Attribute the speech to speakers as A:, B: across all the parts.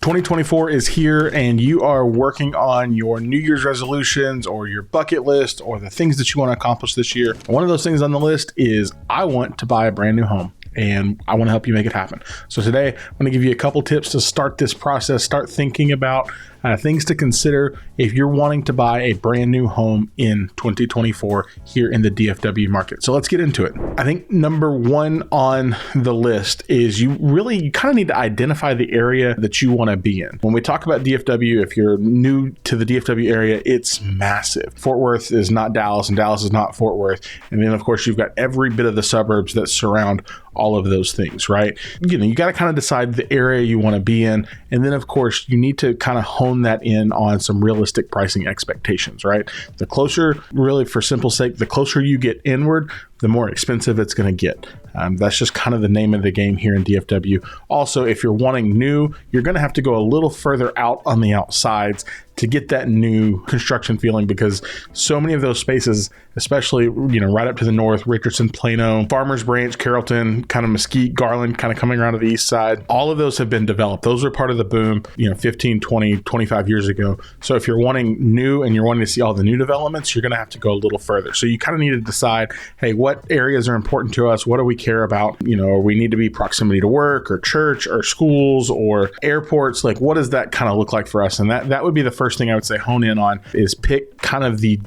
A: 2024 is here and you are working on your New Year's resolutions or your bucket list or the things that you want to accomplish this year. One of those things on the list is I want to buy a brand new home. And I want to help you make it happen. So today, I'm going to give you a couple tips to start this process, start thinking about things to consider if you're wanting to buy a brand new home in 2024 here in the DFW market. So let's get into it. I think number one on the list is you kind of need to identify the area that you want to be in. When we talk about DFW, if you're new to the DFW area, it's massive. Fort Worth is not Dallas and Dallas is not Fort Worth. And then of course, you've got every bit of the suburbs that surround all of those things, right? You got to kind of decide the area you want to be in. And then of course, you need to kind of hone that in on some realistic pricing expectations, right? The closer, really for simple sake, the closer you get inward, the more expensive it's going to get. That's just kind of the name of the game here in DFW. Also, if you're wanting new, you're going to have to go a little further out on the outsides to get that new construction feeling, because so many of those spaces, especially, right up to the north, Richardson, Plano, Farmers Branch, Carrollton, kind of Mesquite, Garland, kind of coming around to the east side, all of those have been developed. Those were part of the boom, 15, 20, 25 years ago. So if you're wanting new and you're wanting to see all the new developments, you're going to have to go a little further. So you kind of need to decide, hey, what areas are important to us? What do we care about? Or we need to be proximity to work or church or schools or airports. Like, what does that kind of look like for us? And that would be the first thing I would say hone in on, is pick kind of the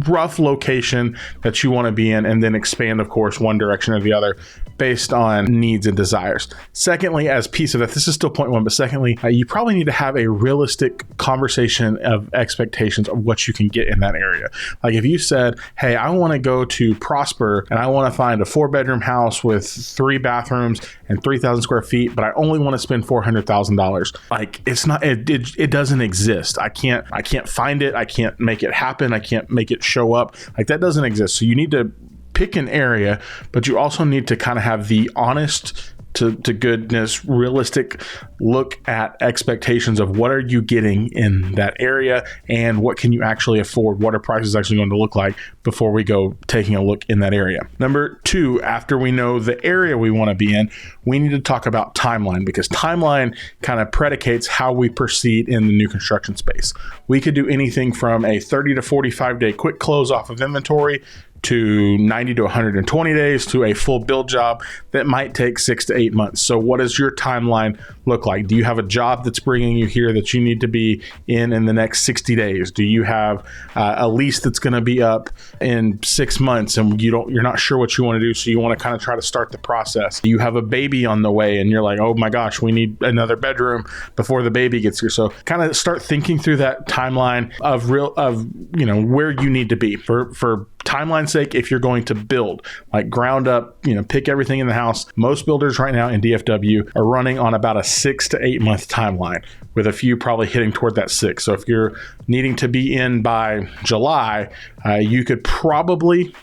A: rough location that you want to be in, and then expand, of course, one direction or the other based on needs and desires. Secondly, as piece of that, this is still point one, but secondly, you probably need to have a realistic conversation of expectations of what you can get in that area. Like if you said, hey, I want to go to Prosper and I want to find a 4-bedroom house with 3 bathrooms and 3,000 square feet, but I only want to spend $400,000. Like it doesn't exist. I can't find it. I can't make it happen. I can't make it show up. Like that doesn't exist. So you need to pick an area, but you also need to kind of have the honest to goodness, realistic look at expectations of what are you getting in that area and what can you actually afford? What are prices actually going to look like before we go taking a look in that area? Number two, after we know the area we want to be in, we need to talk about timeline, because timeline kind of predicates how we proceed in the new construction space. We could do anything from a 30 to 45 day quick close off of inventory to 90 to 120 days to a full build job that might take 6 to 8 months. So what does your timeline look like? Do you have a job that's bringing you here that you need to be in the next 60 days? Do you have a lease that's going to be up in 6 months and you're not sure what you want to do, so you want to kind of try to start the process? Do you have a baby on the way and you're like, oh my gosh, we need another bedroom before the baby gets here? So kind of start thinking through that timeline of where you need to be for timeline's sake. If you're going to build like ground up, pick everything in the house. Most builders right now in DFW are running on about a 6 to 8 month timeline, with a few probably hitting toward that 6. So if you're needing to be in by July, you could probably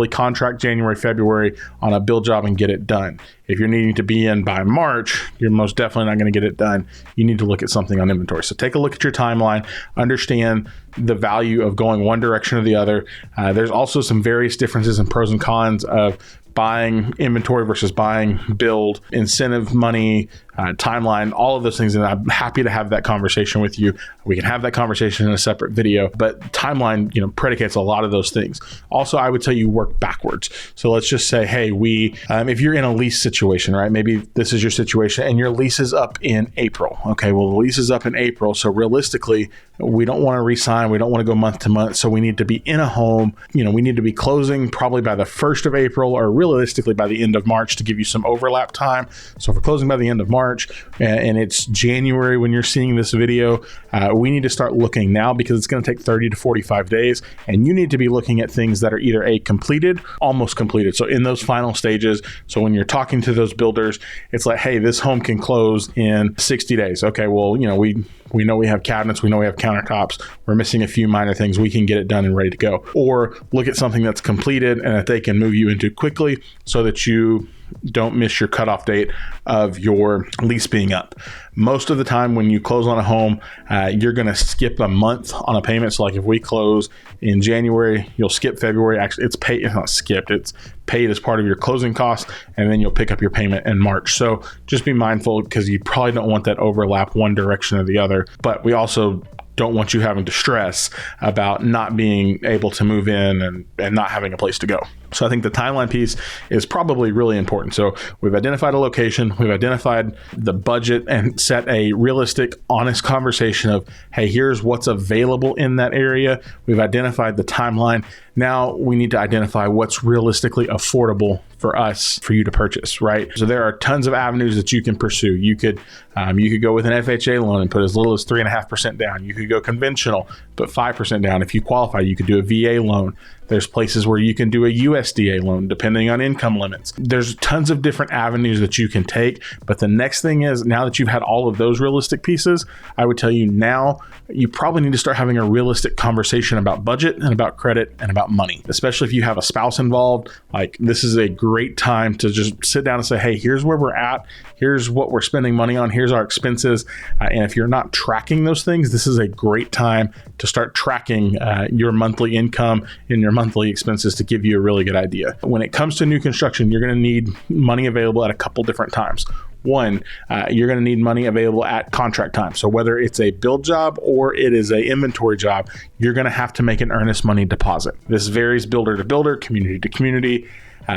A: contract January, February on a build job and get it done. If you're needing to be in by March, you're most definitely not going to get it done. You need to look at something on inventory. So take a look at your timeline, understand the value of going one direction or the other. There's also some various differences and pros and cons of buying inventory versus buying build, incentive money, timeline, all of those things. And I'm happy to have that conversation with you. We can have that conversation in a separate video, but timeline, predicates a lot of those things. Also, I would tell you work backwards. So let's just say, hey, if you're in a lease situation, right? Maybe this is your situation and your lease is up in April. Okay, well, the lease is up in April. So realistically, we don't want to re-sign. We don't want to go month to month. So we need to be in a home. We need to be closing probably by the 1st of April or realistically by the end of March to give you some overlap time. So if we're closing by the end of March and it's January when you're seeing this video, we need to start looking now, because it's going to take 30 to 45 days. And you need to be looking at things that are either completed, almost completed. So in those final stages. So when you're talking to those builders, it's like, hey, this home can close in 60 days. Okay, well, we know we have cabinets, we know we have countertops, we're missing a few minor things, we can get it done and ready to go. Or look at something that's completed and that they can move you into quickly so that you don't miss your cutoff date of your lease being up. Most of the time when you close on a home, you're going to skip a month on a payment. So like if we close in January, you'll skip February. Actually, it's paid, it's not skipped, it's paid as part of your closing costs, and then you'll pick up your payment in March. So just be mindful, because you probably don't want that overlap one direction or the other. But we also don't want you having to stress about not being able to move in and not having a place to go. So I think the timeline piece is probably really important. So we've identified a location, we've identified the budget, and set a realistic, honest conversation of, hey, here's what's available in that area. We've identified the timeline. Now we need to identify what's realistically affordable for us, for you to purchase, right? So there are tons of avenues that you can pursue. You could go with an FHA loan and put as little as 3.5% down. You could go conventional, put 5% down. If you qualify, you could do a VA loan. There's places where you can do a USDA loan, depending on income limits. There's tons of different avenues that you can take. But the next thing is, now that you've had all of those realistic pieces, I would tell you now you probably need to start having a realistic conversation about budget and about credit and about money, especially if you have a spouse involved. Like, this is a great time to just sit down and say, hey, here's where we're at. Here's what we're spending money on. Here's our expenses. And if you're not tracking those things, this is a great time to start tracking your monthly income and your monthly expenses to give you a really good idea. When it comes to new construction, you're going to need money available at a couple different times. One, you're going to need money available at contract time. So whether it's a build job or it is an inventory job, you're going to have to make an earnest money deposit. This varies builder to builder, community to community.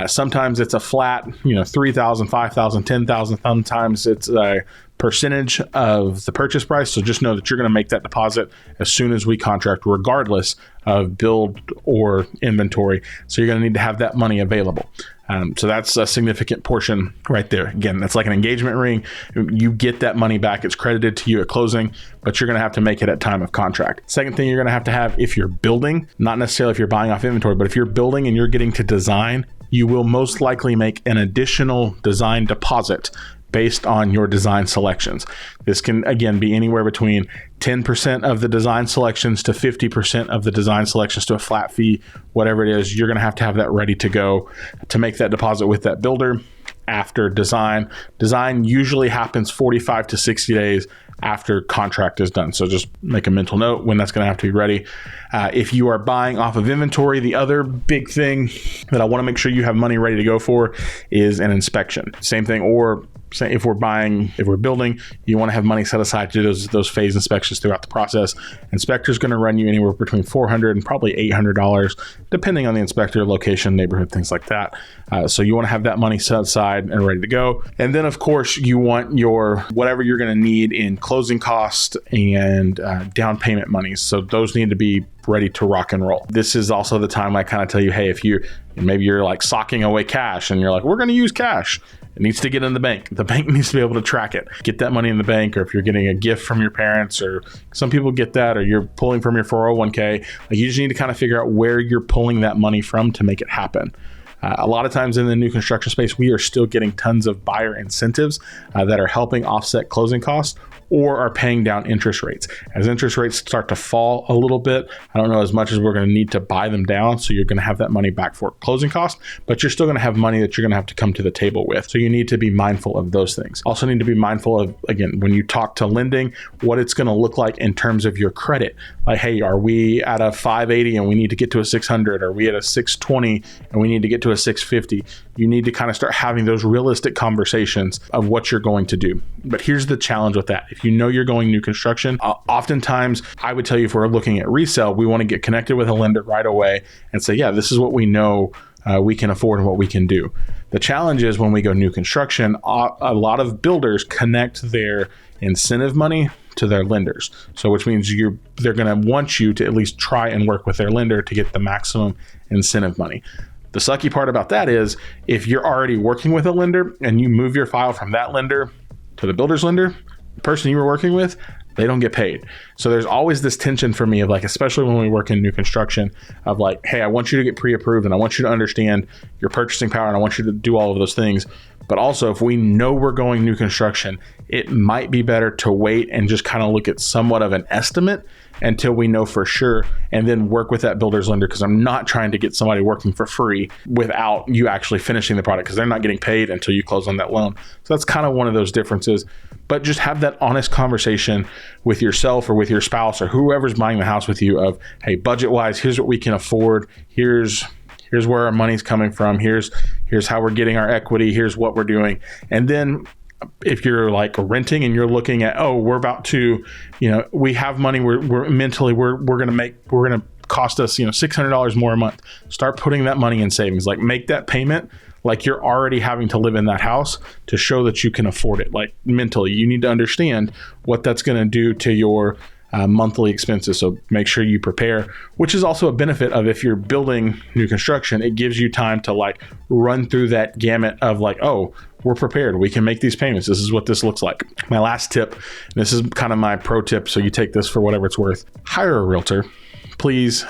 A: Sometimes it's a flat, $3,000, $5,000, $10,000. Sometimes it's a percentage of the purchase price. So just know that you're going to make that deposit as soon as we contract, regardless of build or inventory. So you're going to need to have that money available. So that's a significant portion right there. Again, that's like an engagement ring. You get that money back. It's credited to you at closing, but you're going to have to make it at time of contract. Second thing you're going to have if you're building, not necessarily if you're buying off inventory, but if you're building and you're getting to design, you will most likely make an additional design deposit based on your design selections. This can, again, be anywhere between 10% of the design selections to 50% of the design selections to a flat fee, whatever it is. You're going to have that ready to go to make that deposit with that builder after design. Design usually happens 45 to 60 days after contract is done. So just make a mental note when that's going to have to be ready. If you are buying off of inventory, the other big thing that I want to make sure you have money ready to go for is an inspection. Same thing, or if we're building, you want to have money set aside to do those phase inspections throughout the process. Inspector's going to run you anywhere between $400 and probably $800, depending on the inspector, location, neighborhood, things like that. So you want to have that money set aside and ready to go. And then, of course, you want your whatever you're going to need in closing costs and down payment monies. So those need to be ready to rock and roll. This is also the time I kind of tell you, hey, if maybe you're like socking away cash and you're like, we're going to use cash. It needs to get in the bank. The bank needs to be able to track it. Get that money in the bank, or if you're getting a gift from your parents, or some people get that, or you're pulling from your 401k, like, you just need to kind of figure out where you're pulling that money from to make it happen. A lot of times in the new construction space, we are still getting tons of buyer incentives that are helping offset closing costs or are paying down interest rates. As interest rates start to fall a little bit, I don't know as much as we're going to need to buy them down. So you're going to have that money back for closing costs, but you're still going to have money that you're going to have to come to the table with. So you need to be mindful of those things. Also need to be mindful of, again, when you talk to lending, what it's going to look like in terms of your credit. Like, hey, are we at a 580 and we need to get to a 600? Are we at a 620 and we need to get to a 650? You need to kind of start having those realistic conversations of what you're going to do. But here's the challenge with that. If you know you're going new construction, oftentimes I would tell you, if we're looking at resale, we want to get connected with a lender right away and say, yeah, this is what we know we can afford and what we can do. The challenge is when we go new construction, a lot of builders connect their incentive money to their lenders. So which means they're going to want you to at least try and work with their lender to get the maximum incentive money. The sucky part about that is, if you're already working with a lender and you move your file from that lender to the builder's lender, the person you were working with, they don't get paid. So there's always this tension for me of, like, especially when we work in new construction, of like, hey, I want you to get pre-approved and I want you to understand your purchasing power and I want you to do all of those things. But also, if we know we're going new construction, it might be better to wait and just kind of look at somewhat of an estimate until we know for sure, and then work with that builder's lender, because I'm not trying to get somebody working for free without you actually finishing the product, because they're not getting paid until you close on that loan. So that's kind of one of those differences. But just have that honest conversation with yourself or with your spouse or whoever's buying the house with you of, hey, budget-wise, here's what we can afford. Here's where our money's coming from. Here's how we're getting our equity. Here's what we're doing. And then if you're like renting and you're looking at, oh, we're about to, we have money, we're going to cost us, $600 more a month. Start putting that money in savings. Like, make that payment like you're already having to live in that house to show that you can afford it. Like, mentally, you need to understand what that's going to do to your monthly expenses. So make sure you prepare, which is also a benefit of if you're building new construction, it gives you time to like run through that gamut of like, oh, we're prepared. We can make these payments. This is what this looks like. My last tip, and this is kind of my pro tip, so you take this for whatever it's worth. Hire a realtor. Please,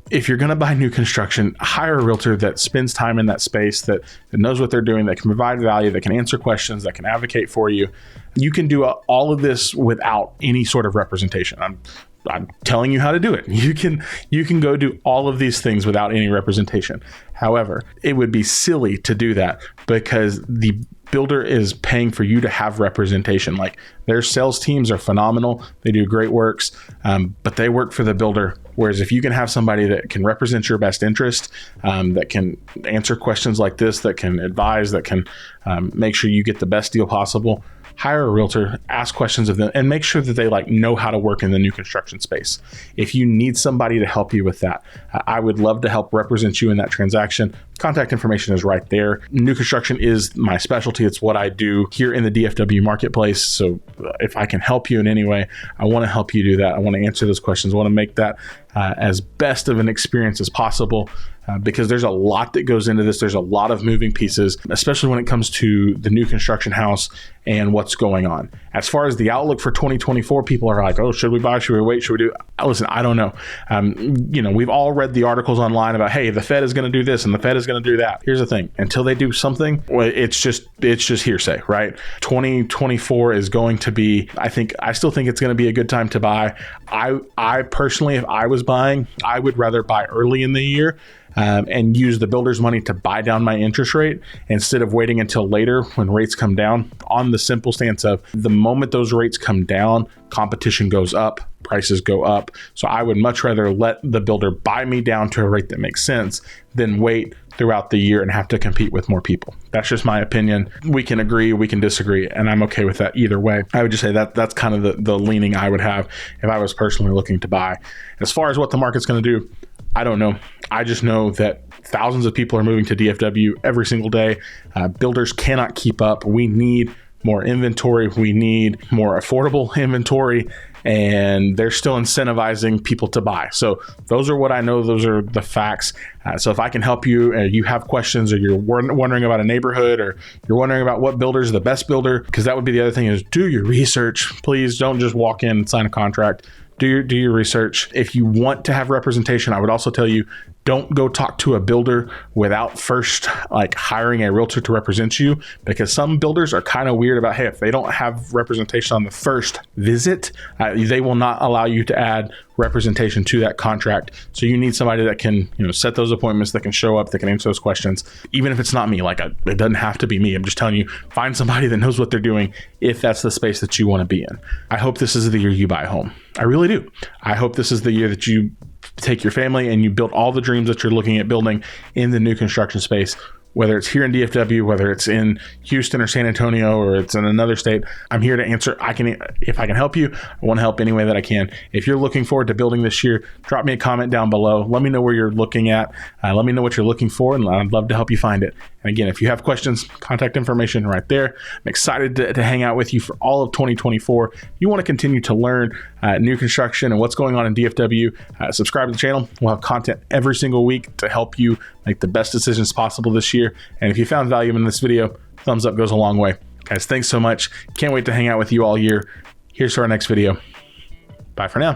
A: if you're going to buy new construction, hire a realtor that spends time in that space, that knows what they're doing, that can provide value, that can answer questions, that can advocate for you. You can do all of this without any sort of representation. I'm telling you how to do it. You can go do all of these things without any representation. However, it would be silly to do that because the builder is paying for you to have representation. Like, their sales teams are phenomenal. They do great works, but they work for the builder. Whereas if you can have somebody that can represent your best interest, that can answer questions like this, that can advise, that can make sure you get the best deal possible, hire a realtor, ask questions of them, and make sure that they like know how to work in the new construction space. If you need somebody to help you with that, I would love to help represent you in that transaction. Contact information is right there. New construction is my specialty. It's what I do here in the DFW marketplace. So if I can help you in any way, I want to help you do that. I want to answer those questions. I want to make that as best of an experience as possible. Because there's a lot that goes into this. There's a lot of moving pieces, especially when it comes to the new construction house and what's going on. As far as the outlook for 2024, people are like, oh, should we buy? Should we wait? Should we do? Listen, I don't know. We've all read the articles online about, hey, the Fed is going to do this and the Fed is going to do that. Here's the thing. Until they do something, well, it's just hearsay, right? 2024 is going to be, I still think it's going to be a good time to buy. I personally, if I was buying, I would rather buy early in the year and use the builder's money to buy down my interest rate instead of waiting until later when rates come down, on the simple stance of the moment those rates come down, competition goes up, prices go up. So I would much rather let the builder buy me down to a rate that makes sense than wait throughout the year and have to compete with more people. That's just my opinion. We can agree, we can disagree, and I'm okay with that either way. I would just say that's kind of the leaning I would have if I was personally looking to buy. As far as what the market's going to do, I don't know. I just know that thousands of people are moving to DFW every single day. Builders cannot keep up. We need more inventory. We need more affordable inventory, and they're still incentivizing people to buy. So those are what I know. Those are the facts. So if I can help you, you have questions, or you're wondering about a neighborhood, or you're wondering about what builder is the best builder, because that would be the other thing, is do your research. Please don't just walk in and sign a contract. Do your research. If you want to have representation, I would also tell you, don't go talk to a builder without first hiring a realtor to represent you, because some builders are kind of weird about, hey, if they don't have representation on the first visit, they will not allow you to add representation to that contract. So you need somebody that can, set those appointments, that can show up, that can answer those questions. Even if it's not me, it doesn't have to be me. I'm just telling you, find somebody that knows what they're doing if that's the space that you want to be in. I hope this is the year you buy a home. I really do. I hope this is the year that you take your family and you build all the dreams that you're looking at building in the new construction space, whether it's here in DFW, whether it's in Houston or San Antonio, or it's in another state. I'm here to answer. If I can help you, I want to help any way that I can. If you're looking forward to building this year, drop me a comment down below. Let me know where you're looking at. Let me know what you're looking for, and I'd love to help you find it. And again, if you have questions, contact information right there. I'm excited to hang out with you for all of 2024. If you want to continue to learn new construction and what's going on in DFW, subscribe to the channel. We'll have content every single week to help you make the best decisions possible this year. And if you found value in this video, thumbs up goes a long way. Guys, thanks so much. Can't wait to hang out with you all year. Here's to our next video. Bye for now.